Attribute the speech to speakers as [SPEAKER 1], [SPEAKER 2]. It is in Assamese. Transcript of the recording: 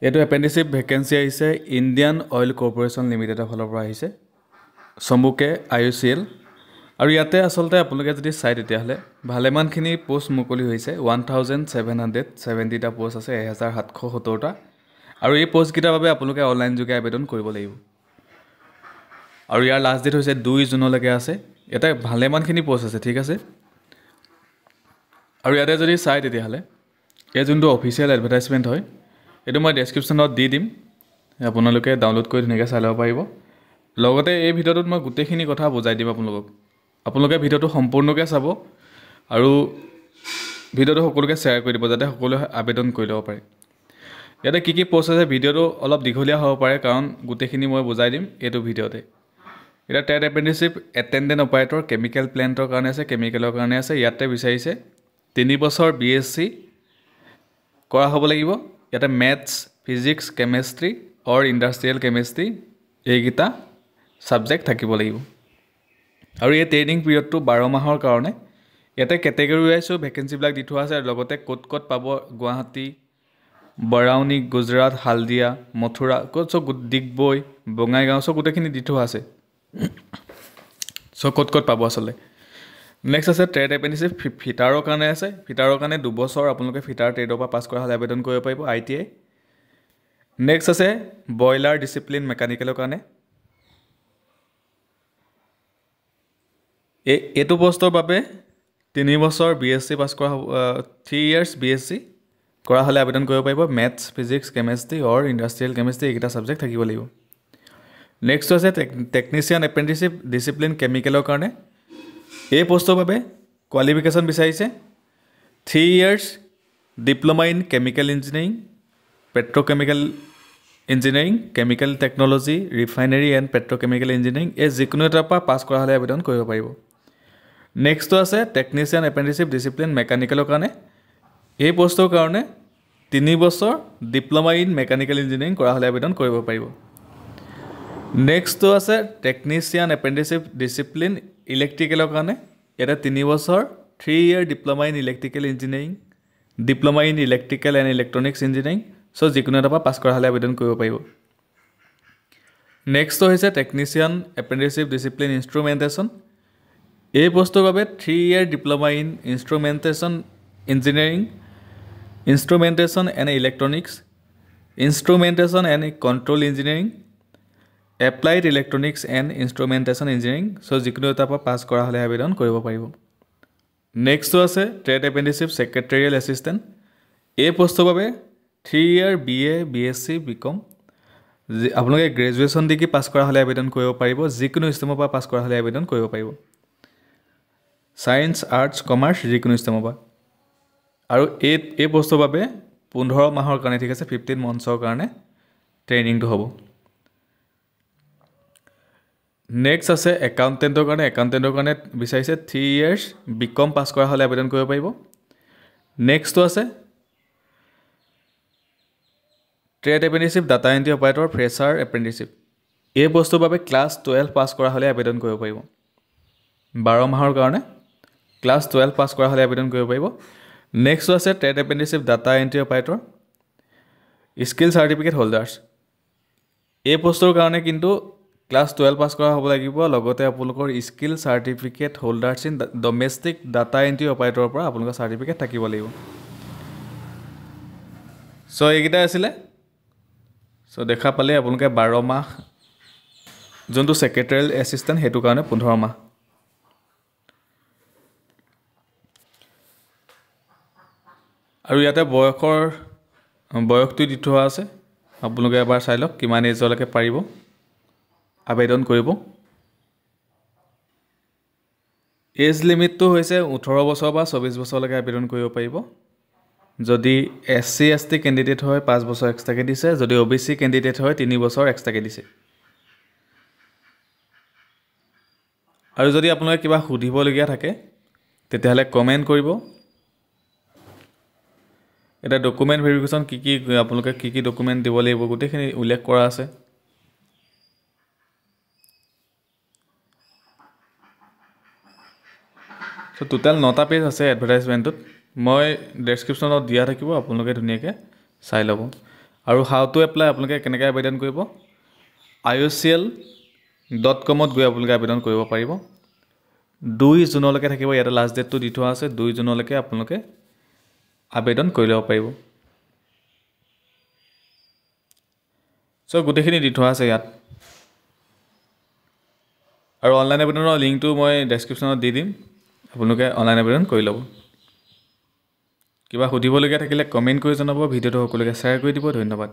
[SPEAKER 1] এইটো এপেণ্ডিচিপ ভেকেঞ্চি আহিছে ইণ্ডিয়ান অইল কৰ্পৰেশ্যন লিমিটেডৰ ফালৰ পৰা আহিছে চমুকে IOCL আৰু ইয়াতে আচলতে আপোনালোকে যদি চাই তেতিয়াহ'লে ভালেমানখিনি পোষ্ট মুকলি হৈছে 1770টা পোষ্ট আছে 1770টা আৰু এই পোষ্টকেইটাৰ বাবে আপোনালোকে অনলাইন যোগে আবেদন কৰিব লাগিব আৰু ইয়াৰ লাষ্ট ডেট হৈছে 2 জুনলৈকে আছে এটা ভালেমানখিনি পোষ্ট আছে ঠিক আছে আৰু ইয়াতে যদি চাই তেতিয়াহ'লে এই যোনটো অফিচিয়েল এডভাৰটাইজমেণ্ট হয় এইটো মই ডেছক্ৰিপশ্যনত দি দিম আপোনালোকে ডাউনলোড কৰি ধুনীয়াকৈ চাই ল'ব পাৰিব লগতে এই ভিডিঅ'টোত মই গোটেইখিনি কথা বুজাই দিম আপোনালোকে ভিডিঅ'টো সম্পূৰ্ণকৈ চাব আৰু ভিডিঅ'টো সকলোকে শ্বেয়াৰ কৰি দিব যাতে সকলোৱে আবেদন কৰি ল'ব পাৰে ইয়াতে কি পোষ্ট আছে ভিডিঅ'টো অলপ দীঘলীয়া হ'ব পাৰে কাৰণ গোটেইখিনি মই বুজাই দিম এইটো ভিডিঅ'তে এটা টেট এপেণ্ডিচিপ এটেণ্ডেণ্ট অপাৰেটৰ কেমিকেল প্লেণ্টৰ কাৰণে আছে কেমিকেলৰ কাৰণে আছে ইয়াতে বিচাৰিছে 3 বছৰ BSc কৰা হ'ব লাগিব ইয়াতে মেথছ ফিজিক্স কেমেষ্ট্ৰি অৰ ইণ্ডাষ্ট্ৰিয়েল কেমেষ্ট্ৰি এইকেইটা ছাবজেক্ট থাকিব লাগিব আৰু এই ট্ৰেইনিং পিৰিয়ডটো 12 মাহৰ কাৰণে ইয়াতে কেটেগৰী ৱাইজো ভেকেঞ্চিবিলাক দি থোৱা আছে আৰু লগতে ক'ত পাব গুৱাহাটী বৰাউনি গুজৰাট হালদিয়া মথুৰা ক'ত ডিগবৈ বঙাইগাঁও গোটেইখিনি দি থোৱা আছে ক'ত পাব আচলতে নেক্সট আছে ট্ৰেড এপেণ্ডিচিপ ফিটাৰৰ কাৰণে আছে ফিটাৰৰ কাৰণে 2 বছৰ আপোনালোকে ফিটাৰ ট্ৰেডৰ পৰা পাছ কৰা হ'লে আবেদন কৰিব পাৰিব ITI নেক্সট আছে বইলাৰ ডিচিপ্লিন মেকানিকেলৰ কাৰণে এইটো পোষ্টৰ বাবে 3 বছৰ BSc পাছ কৰা 3 years BSc কৰা হ'লে আবেদন কৰিব পাৰিব মেথছ ফিজিক্স কেমেষ্ট্ৰি অৰ ইণ্ডাষ্ট্ৰিয়েল কেমেষ্ট্ৰি এইকেইটা ছাবজেক্ট থাকিব লাগিব নেক্সট আছে টেকনিচিয়ান এপেণ্ডিচিপ ডিচিপ্লিন কেমিকেলৰ কাৰণে এই পোষ্টৰ বাবে কোৱালিফিকেশ্যন বিচাৰিছে 3 years diploma in chemical engineering petrochemical engineering chemical technology refinery and petrochemical engineering এই যিকোনো এটাৰ পৰা পাছ কৰা হ'লে আবেদন কৰিব পাৰিব নেক্সটটো আছে টেকনিচিয়ান এপেণ্ডিচিপ ডিচিপ্লিন মেকানিকেলৰ কাৰণে এই পোষ্টৰ কাৰণে 3 বছৰ ডিপ্ল'মা ইন মেকানিকেল ইঞ্জিনিয়াৰিং কৰা হ'লে আবেদন কৰিব পাৰিব নেক্সটটো আছে টেকনিচিয়ান এপেণ্ডিচিপ ডিচিপ্লিন ইলেক্ট্ৰিকেলৰ কাৰণে এটা 3 বছৰ 3 year diploma in electrical engineering diploma in electrical and electronics engineering যিকোনো এটা পৰা পাছ কৰা হ'লে আবেদন কৰিব পাৰিব নেক্সট হৈছে টেকনিচিয়ান এপেণ্ডিচিপ ডিচিপ্লিন ইনষ্ট্ৰুমেণ্টেশ্যন এই পোষ্টৰ বাবে 3 year diploma in instrumentation engineering instrumentation and electronics instrumentation and control engineering applied electronics and instrumentation engineering যিকোনো এটাৰ পৰা পাছ কৰা হ'লে আবেদন কৰিব পাৰিব নেক্সটটো আছে ট্ৰেড এপেণ্ডিচিপ ছেক্ৰেটেৰিয়েল এছিষ্টেণ্ট এই পোষ্টৰ বাবে 3 year BA BSc BCom আপোনালোকে গ্ৰেজুৱেশ্যন ডিগ্ৰী পাছ কৰা হ'লে আবেদন কৰিব পাৰিব যিকোনো ষ্ট্ৰীমৰ পৰা পাছ কৰা হ'লে আবেদন কৰিব পাৰিব ছায়েন্স আৰ্টছ কমাৰ্চ যিকোনো ষ্ট্ৰীমৰ পৰা আৰু এই পোষ্টৰ বাবে 15 মাহৰ কাৰণে ঠিক আছে 15 monthsৰ কাৰণে ট্ৰেইনিংটো হ'ব নেক্সট আছে একাউণ্টেণ্টৰ কাৰণে বিচাৰিছে 3 years BCom পাছ কৰা হ'লে আবেদন কৰিব পাৰিব নেক্সটটো আছে trade apprenticeship data entry operator fresher apprenticeship এই পোষ্টৰ বাবে ক্লাছ 12 পাছ কৰা হ'লে আবেদন কৰিব পাৰিব 12 মাহৰ কাৰণে ক্লাছ 12 পাছ কৰা হ'লে আবেদন কৰিব পাৰিব নেক্সট আছে trade apprenticeship data entry operator skill certificate holders এই পোষ্টৰ কাৰণে কিন্তু ক্লাছ 12 পাছ কৰা হ'ব লাগিব লগতে আপোনালোকৰ skill certificate holders in domestic data entry অপাৰেটৰৰ পৰা আপোনালোকৰ চাৰ্টিফিকেট থাকিব লাগিব এইকেইটা আছিলে দেখা পালে আপোনালোকে 12 মাহ যোনটো ছেক্ৰেটেৰিয়েল এছিষ্টেণ্ট সেইটো কাৰণে 15 মাহ আৰু ইয়াতে বয়সটো দি থোৱা আছে আপোনালোকে এবাৰ চাই লওক কিমান এজলৈকে পাৰিব আবেদন কৰিব এজ লিমিটটো হৈছে 18 বছৰ বা 24 বছৰলৈকে আবেদন কৰিব পাৰিব যদি SC ST কেণ্ডিডেট হয় 5 বছৰ এক্সট্ৰাকে দিছে যদি OBC কেণ্ডিডেট হয় 3 বছৰ এক্সট্ৰাকে দিছে আৰু যদি আপোনালোকে কিবা সুধিবলগীয়া থাকে তেতিয়াহ'লে কমেণ্ট কৰিব এটা ডকুমেণ্ট ভেৰিফিকেশ্যন আপোনালোকে কি ডকুমেণ্ট দিব লাগিব গোটেইখিনি উল্লেখ কৰা আছে টোটাল 9টা পেজ আছে এডভাৰটাইজমেণ্টত মই ডেছক্ৰিপশ্যনত দিয়া থাকিব আপোনালোকে ধুনীয়াকৈ চাই ল'ব আৰু হাউ টু এপ্লাই আপোনালোকে কেনেকৈ আবেদন কৰিব iocl.com-ত গৈ আপোনালোকে আবেদন কৰিব পাৰিব 2 জুনলৈকে থাকিব ইয়াতে লাষ্ট ডেটটো দি থোৱা আছে 2 জুনলৈকে আপোনালোকে আবেদন কৰি ল'ব পাৰিব চ' গোটেইখিনি দি থোৱা আছে ইয়াত আৰু অনলাইন আবেদনৰ লিংকটো মই ডেছক্ৰিপশ্যনত দি দিম আপোনালোকে অনলাইন আবেদন কৰি ল'ব কিবা সুধিবলগীয়া থাকিলে কমেণ্ট কৰি জনাব ভিডিঅ'টো সকলোকে শ্বেয়াৰ কৰি দিব ধন্যবাদ